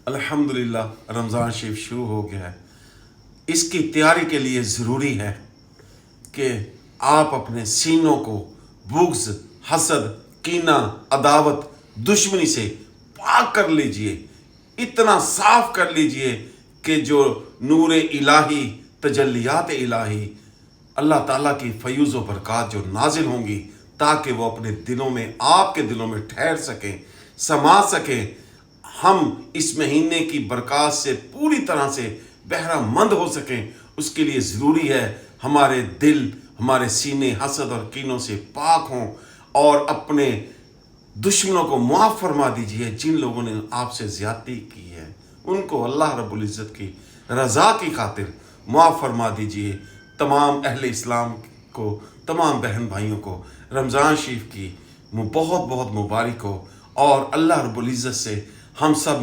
الحمدللہ رمضان شریف شروع ہو گیا ہے۔ اس کی تیاری کے لیے ضروری ہے کہ آپ اپنے سینوں کو بغض، حسد، کینہ، عداوت، دشمنی سے پاک کر لیجئے، اتنا صاف کر لیجئے کہ جو نور الہی، تجلیات الہی، اللہ تعالیٰ کی فیوز و برکات جو نازل ہوں گی تاکہ وہ اپنے دلوں میں، آپ کے دلوں میں ٹھہر سکیں، سما سکیں، ہم اس مہینے کی برکات سے پوری طرح سے بہرہ مند ہو سکیں۔ اس کے لیے ضروری ہے ہمارے دل، ہمارے سینے حسد اور کینوں سے پاک ہوں، اور اپنے دشمنوں کو معاف فرما دیجئے۔ جن لوگوں نے آپ سے زیادتی کی ہے ان کو اللہ رب العزت کی رضا کی خاطر معاف فرما دیجئے۔ تمام اہل اسلام کو، تمام بہن بھائیوں کو رمضان شریف کی بہت بہت مبارک ہو، اور اللہ رب العزت سے ہم سب